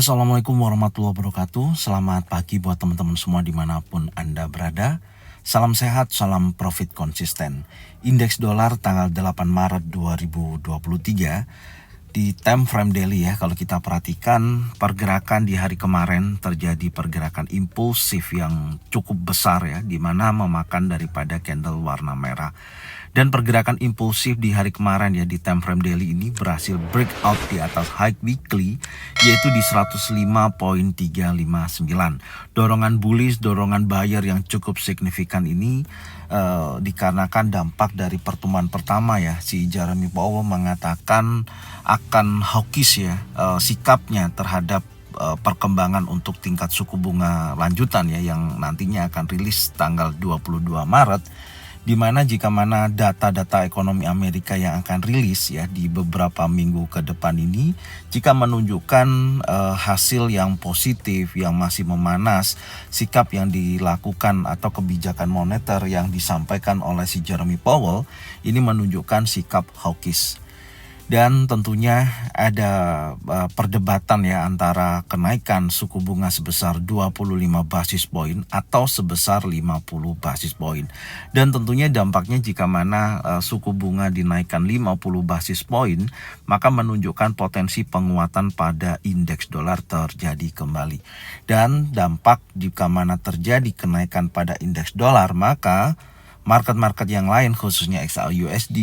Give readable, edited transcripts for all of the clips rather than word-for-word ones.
Assalamualaikum warahmatullahi wabarakatuh. Selamat pagi buat teman-teman semua dimanapun Anda berada. Salam sehat, salam profit konsisten. Indeks dolar tanggal 8 Maret 2023 di time frame daily ya, kalau kita perhatikan pergerakan di hari kemarin terjadi pergerakan impulsif yang cukup besar ya, di mana memakan daripada candle warna merah. Dan pergerakan impulsif di hari kemarin ya, di time frame daily ini berhasil breakout di atas high weekly, yaitu di 105.359. Dorongan bullish, dorongan buyer yang cukup signifikan ini dikarenakan dampak dari pertemuan pertama ya, si Jeremy Powell mengatakan akan hawkish ya sikapnya terhadap perkembangan untuk tingkat suku bunga lanjutan ya, yang nantinya akan rilis tanggal 22 Maret, di mana jika mana data-data ekonomi Amerika yang akan rilis ya di beberapa minggu ke depan ini, jika menunjukkan hasil yang positif, yang masih memanas, sikap yang dilakukan atau kebijakan moneter yang disampaikan oleh si Jeremy Powell ini menunjukkan sikap hawkish. Dan tentunya ada perdebatan ya antara kenaikan suku bunga sebesar 25 basis poin atau sebesar 50 basis poin. Dan tentunya dampaknya jika mana suku bunga dinaikkan 50 basis poin, maka menunjukkan potensi penguatan pada indeks dolar terjadi kembali. Dan dampak jika mana terjadi kenaikan pada indeks dolar, maka market-market yang lain khususnya XAUUSD,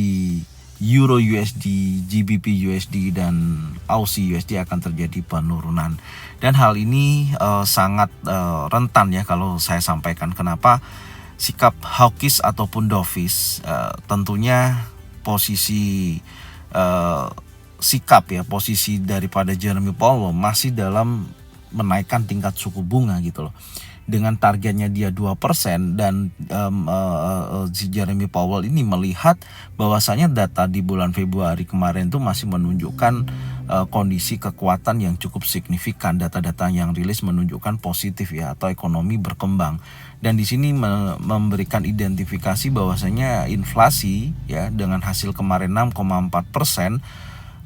Euro USD, GBP USD, dan Aussie USD akan terjadi penurunan. Dan hal ini sangat rentan ya kalau saya sampaikan. Kenapa? Sikap hawkish ataupun dovish, tentunya posisi sikap ya, posisi daripada Jeremy Powell masih dalam menaikkan tingkat suku bunga gitu loh. Dengan targetnya dia 2% dan si Jeremy Powell ini melihat bahwasanya data di bulan Februari kemarin itu masih menunjukkan kondisi kekuatan yang cukup signifikan. Data-data yang rilis menunjukkan positif ya, atau ekonomi berkembang. Dan di sini memberikan identifikasi bahwasanya inflasi ya dengan hasil kemarin 6,4%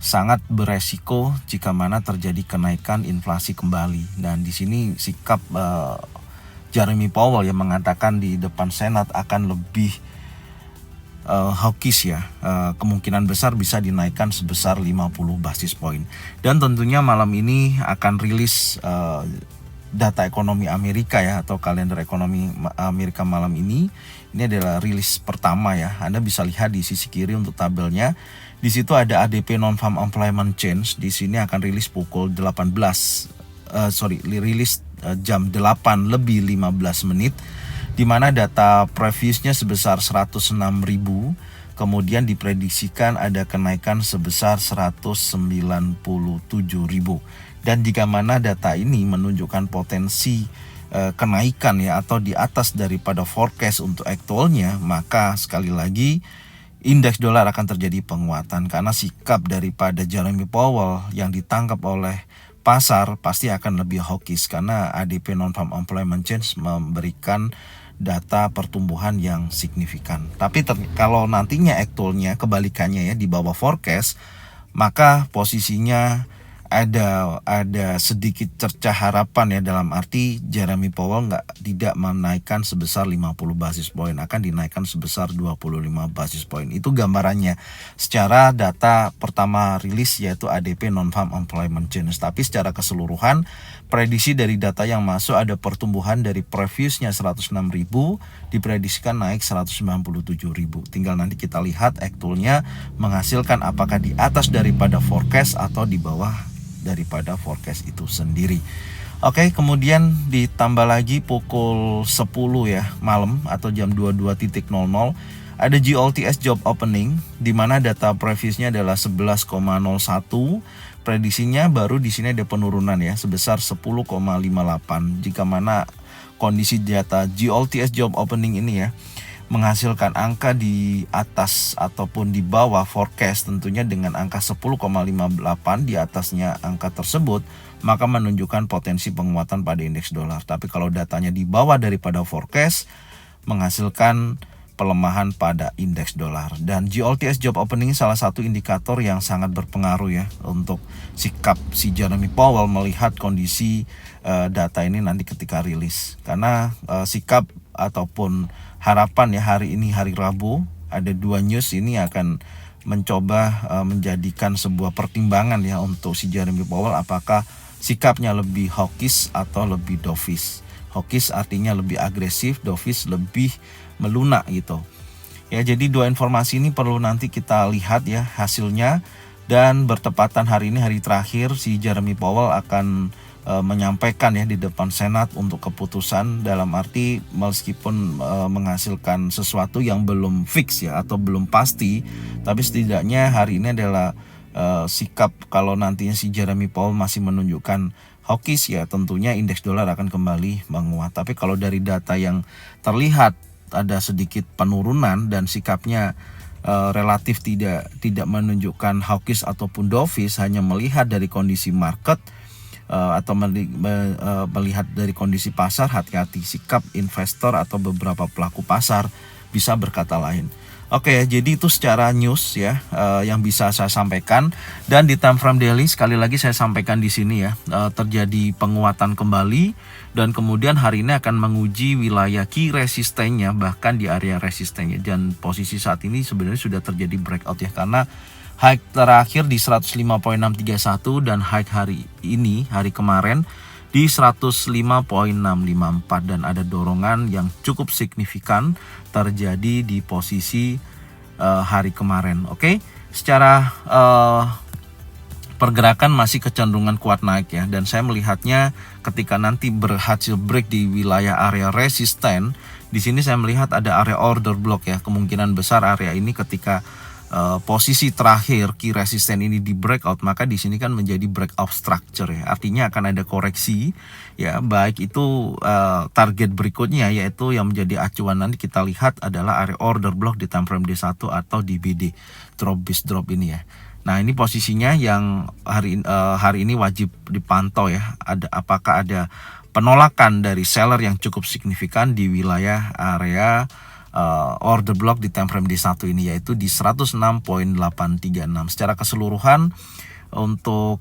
sangat beresiko jika mana terjadi kenaikan inflasi kembali. Dan di sini sikap Jeremy Powell yang mengatakan di depan Senat akan lebih hawkish ya, kemungkinan besar bisa dinaikkan sebesar 50 basis poin. Dan tentunya malam ini akan rilis data ekonomi Amerika ya, atau kalender ekonomi Amerika malam ini. Ini adalah rilis pertama ya. Anda bisa lihat di sisi kiri untuk tabelnya. Di situ ada ADP non-farm employment change. Di sini akan rilis pukul 18. Rilis jam 8 lebih 15 menit, di mana data previousnya sebesar 106.000, kemudian diprediksikan ada kenaikan sebesar 197.000. Dan jika mana data ini menunjukkan potensi kenaikan ya, atau di atas daripada forecast untuk aktualnya, maka sekali lagi indeks dolar akan terjadi penguatan, karena sikap daripada Jeremy Powell yang ditangkap oleh pasar pasti akan lebih hawkish, karena ADP non-farm employment change memberikan data pertumbuhan yang signifikan. Tapi kalau nantinya aktualnya kebalikannya ya, di bawah forecast, maka posisinya ada sedikit cercah harapan ya, dalam arti Jeremy Powell tidak menaikkan sebesar 50 basis poin, akan dinaikkan sebesar 25 basis poin. Itu gambarannya secara data pertama rilis, yaitu ADP non-farm employment change. Tapi secara keseluruhan prediksi dari data yang masuk ada pertumbuhan dari previousnya 106.000 diprediksikan naik 197.000. Tinggal nanti kita lihat aktualnya menghasilkan apakah di atas daripada forecast atau di bawah daripada forecast itu sendiri. Oke, kemudian ditambah lagi pukul 10 ya malam atau jam 22.00 ada GLTS job opening, di mana data previousnya adalah 11,01. Prediksinya baru di sini ada penurunan ya sebesar 10,58. Jika mana kondisi data GLTS job opening ini ya menghasilkan angka di atas ataupun di bawah forecast, tentunya dengan angka 10,58 di atasnya angka tersebut, maka menunjukkan potensi penguatan pada indeks dolar. Tapi kalau datanya di bawah daripada forecast, menghasilkan pelemahan pada indeks dolar. Dan JOLTS job opening salah satu indikator yang sangat berpengaruh ya untuk sikap si Jeremy Powell melihat kondisi data ini nanti ketika rilis. Karena sikap ataupun harapan ya hari ini hari Rabu ada 2 news ini akan mencoba menjadikan sebuah pertimbangan ya untuk si Jeremy Powell, apakah sikapnya lebih hawkish atau lebih dovish. Hawkish artinya lebih agresif, dovish lebih melunak gitu. Ya, jadi 2 informasi ini perlu nanti kita lihat ya hasilnya, dan bertepatan hari ini hari terakhir si Jeremy Powell akan menyampaikan ya di depan Senat untuk keputusan, dalam arti meskipun menghasilkan sesuatu yang belum fix ya atau belum pasti, tapi setidaknya hari ini adalah sikap kalau nantinya si Jeremy Powell masih menunjukkan hawkish ya tentunya indeks dolar akan kembali menguat. Tapi kalau dari data yang terlihat ada sedikit penurunan dan sikapnya relatif tidak menunjukkan hawkish ataupun dovish, hanya melihat dari kondisi market atau melihat dari kondisi pasar, hati-hati sikap investor atau beberapa pelaku pasar bisa berkata lain. Oke, jadi itu secara news ya yang bisa saya sampaikan. Dan di time frame daily sekali lagi saya sampaikan di sini ya, terjadi penguatan kembali dan kemudian hari ini akan menguji wilayah key resistennya, bahkan di area resistennya. Dan posisi saat ini sebenarnya sudah terjadi breakout ya, karena high terakhir di 105.631 dan high hari ini hari kemarin di 105.654, dan ada dorongan yang cukup signifikan terjadi di posisi hari kemarin. Oke, secara pergerakan masih kecenderungan kuat naik ya, dan saya melihatnya ketika nanti berhasil break di wilayah area resisten, di sini saya melihat ada area order block ya, kemungkinan besar area ini ketika posisi terakhir key resisten ini di breakout, maka di sini kan menjadi breakout structure ya, artinya akan ada koreksi ya, baik itu target berikutnya yaitu yang menjadi acuan nanti kita lihat adalah area order block di time frame D1 atau di BD drop bis drop ini ya. Nah, ini posisinya yang hari ini wajib dipantau ya, apakah ada penolakan dari seller yang cukup signifikan di wilayah area order block di time frame D1 ini, yaitu di 106.836. Secara keseluruhan untuk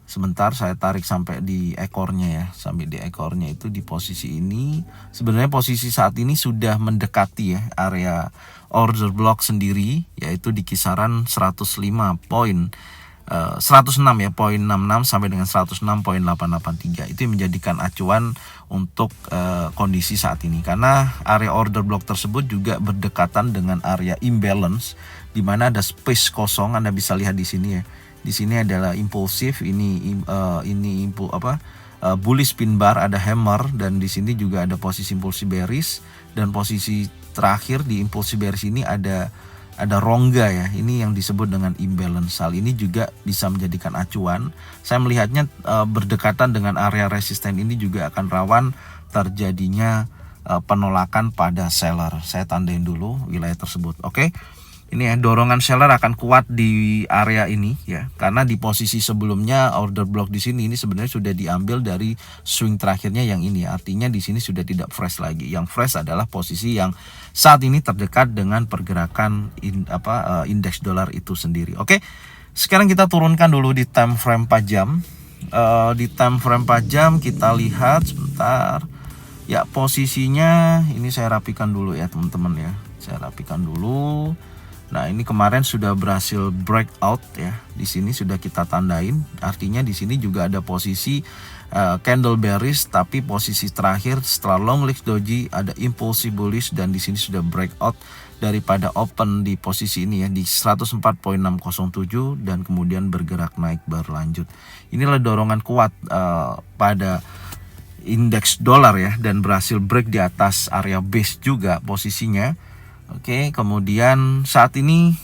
sebentar saya tarik sampai di ekornya ya, sampai di ekornya itu di posisi ini sebenarnya posisi saat ini sudah mendekati ya area order block sendiri, yaitu di kisaran 106 ya, poin 66 sampai dengan 106.883. Itu yang menjadikan acuan untuk kondisi saat ini, karena area order block tersebut juga berdekatan dengan area imbalance di mana ada space kosong. Anda bisa lihat di sini ya. Di sini adalah impulsif, bullish pin bar, ada hammer, dan di sini juga ada posisi impulsif bearish, dan posisi terakhir di impulsif bearish ini ada rongga ya, ini yang disebut dengan imbalance. Hal ini juga bisa menjadikan acuan. Saya melihatnya berdekatan dengan area resisten ini juga akan rawan terjadinya penolakan pada seller. Saya tandain dulu wilayah tersebut. Oke. Ini ya, dorongan seller akan kuat di area ini ya, karena di posisi sebelumnya order block di sini ini sebenarnya sudah diambil dari swing terakhirnya yang ini. Artinya di sini sudah tidak fresh lagi. Yang fresh adalah posisi yang saat ini terdekat dengan pergerakan indeks dolar itu sendiri. Oke. Sekarang kita turunkan dulu di time frame 4 jam. Di time frame 4 jam kita lihat sebentar. Ya, posisinya ini saya rapikan dulu ya, teman-teman ya. Saya rapikan dulu. Nah, ini kemarin sudah berhasil breakout ya. Di sini sudah kita tandain. Artinya di sini juga ada posisi candle bearish, tapi posisi terakhir setelah long legs doji ada impulsive bullish, dan di sini sudah breakout daripada open di posisi ini ya di 104.607 dan kemudian bergerak naik berlanjut. Inilah dorongan kuat pada indeks dolar ya, dan berhasil break di atas area base juga posisinya. Oke, kemudian saat ini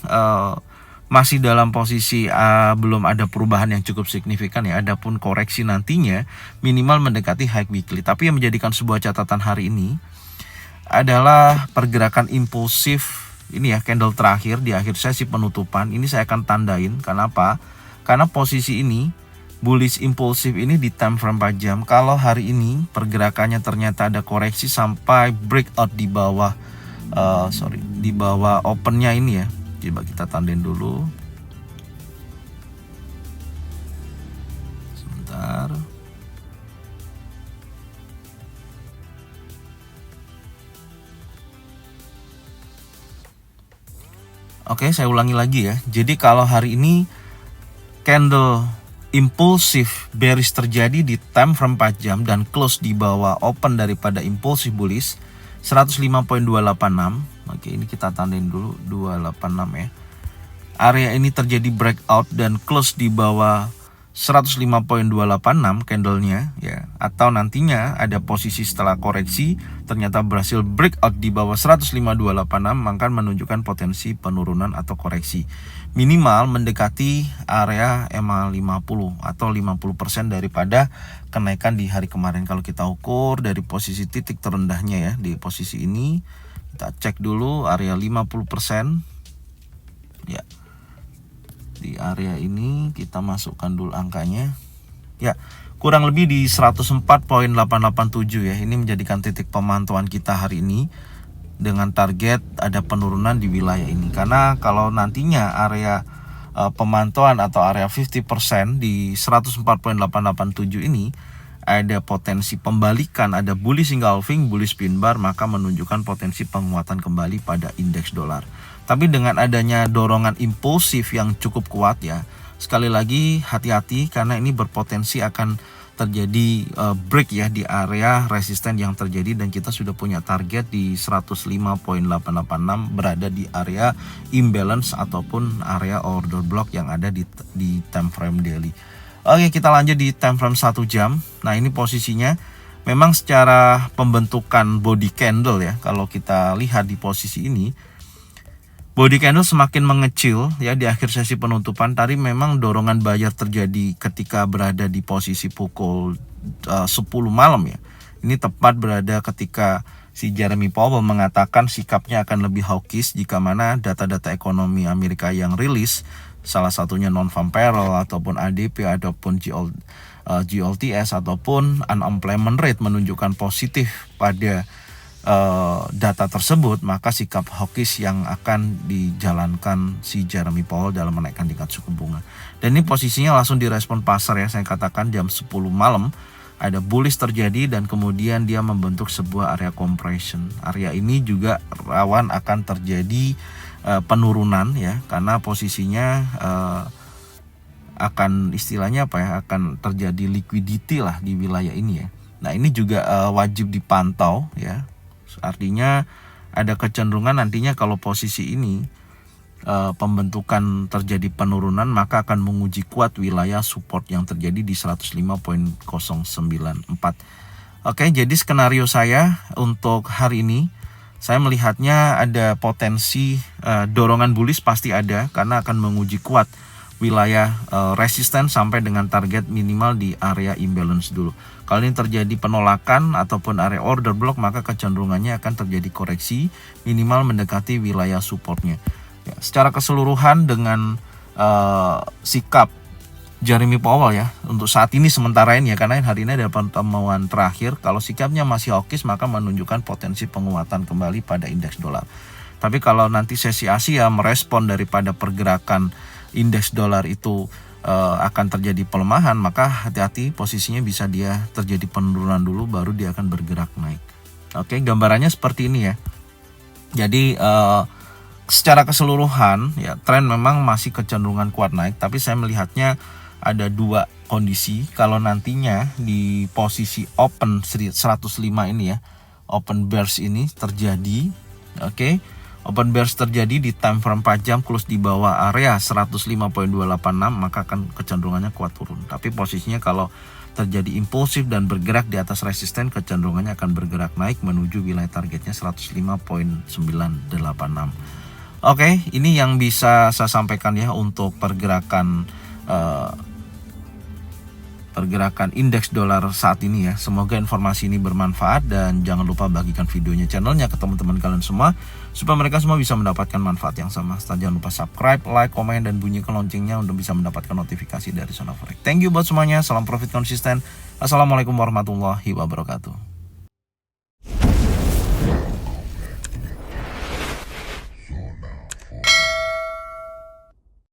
masih dalam posisi belum ada perubahan yang cukup signifikan ya. Adapun koreksi nantinya minimal mendekati high weekly. Tapi yang menjadikan sebuah catatan hari ini adalah pergerakan impulsif ini ya, candle terakhir di akhir sesi penutupan. Ini saya akan tandain. Kenapa? Karena posisi ini bullish impulsif ini di time frame 4 jam. Kalau hari ini pergerakannya ternyata ada koreksi sampai breakout di bawah di bawah opennya ini ya. Coba kita tandain dulu. Sebentar. Oke, saya ulangi lagi ya. Jadi kalau hari ini candle impulsif bearish terjadi di time frame 4 jam dan close di bawah open daripada impulsif bullish 105.286. Oke, ini kita tandain dulu 286 ya. Area ini terjadi breakout dan close di bawah 105.286 candlenya ya, atau nantinya ada posisi setelah koreksi ternyata berhasil breakout di bawah 105.286, maka menunjukkan potensi penurunan atau koreksi minimal mendekati area MA50 atau 50% daripada kenaikan di hari kemarin. Kalau kita ukur dari posisi titik terendahnya ya, di posisi ini kita cek dulu area 50% ya. Di area ini kita masukkan dulu angkanya ya, kurang lebih di 104.887 ya. Ini menjadikan titik pemantauan kita hari ini dengan target ada penurunan di wilayah ini, karena kalau nantinya area pemantauan atau area 50% di 104.887 ini ada potensi pembalikan, ada bullish engulfing, bullish pin bar, maka menunjukkan potensi penguatan kembali pada indeks dolar. Tapi dengan adanya dorongan impulsif yang cukup kuat ya, sekali lagi hati-hati karena ini berpotensi akan terjadi break ya di area resisten yang terjadi, dan kita sudah punya target di 105.886 berada di area imbalance ataupun area order block yang ada di time frame daily. Oke, kita lanjut di time frame 1 jam. Nah, ini posisinya memang secara pembentukan body candle ya, kalau kita lihat di posisi ini body candle semakin mengecil ya di akhir sesi penutupan. Tadi memang dorongan buyer terjadi ketika berada di posisi pukul 10 malam ya. Ini tepat berada ketika si Jeremy Powell mengatakan sikapnya akan lebih hawkish jika mana data-data ekonomi Amerika yang rilis, salah satunya non-farm payroll ataupun ADP ataupun GLTS ataupun unemployment rate menunjukkan positif pada data tersebut, maka sikap hawkish yang akan dijalankan si Jeremy Powell dalam menaikkan tingkat suku bunga. Dan ini posisinya langsung direspon pasar ya, saya katakan jam 10 malam ada bullish terjadi dan kemudian dia membentuk sebuah area compression. Area ini juga rawan akan terjadi penurunan ya, karena posisinya akan istilahnya apa ya, akan terjadi liquidity lah di wilayah ini ya. Nah, ini juga wajib dipantau ya. Artinya ada kecenderungan nantinya kalau posisi ini pembentukan terjadi penurunan, maka akan menguji kuat wilayah support yang terjadi di 105.094. Oke, jadi skenario saya untuk hari ini, saya melihatnya ada potensi dorongan bullish pasti ada, karena akan menguji kuat wilayah resisten sampai dengan target minimal di area imbalance dulu. Kalau ini terjadi penolakan ataupun area order block, maka kecenderungannya akan terjadi koreksi minimal mendekati wilayah supportnya ya. Secara keseluruhan dengan sikap Jeremy Powell ya untuk saat ini sementara ini ya, karena hari ini ada pertemuan terakhir, kalau sikapnya masih hawkish maka menunjukkan potensi penguatan kembali pada indeks dolar. Tapi kalau nanti sesi Asia merespon daripada pergerakan indeks dolar itu akan terjadi pelemahan, maka hati-hati, posisinya bisa dia terjadi penurunan dulu baru dia akan bergerak naik. Oke, gambarannya seperti ini ya. Jadi secara keseluruhan ya tren memang masih kecenderungan kuat naik, tapi saya melihatnya ada dua kondisi. Kalau nantinya di posisi open 105 ini ya, open bears ini terjadi, oke. Open bears terjadi di time frame 4 jam close di bawah area 105.286, maka akan kecenderungannya kuat turun. Tapi posisinya kalau terjadi impulsif dan bergerak di atas resisten, kecenderungannya akan bergerak naik menuju wilayah targetnya 105.986. Oke, ini yang bisa saya sampaikan ya untuk pergerakan indeks dolar saat ini ya. Semoga informasi ini bermanfaat dan jangan lupa bagikan videonya, channelnya ke teman-teman kalian semua supaya mereka semua bisa mendapatkan manfaat yang sama. Jangan lupa subscribe, like, komen, dan bunyikan loncengnya untuk bisa mendapatkan notifikasi dari Zona Forex. Thank you buat semuanya. Salam profit konsisten. Assalamualaikum warahmatullahi wabarakatuh.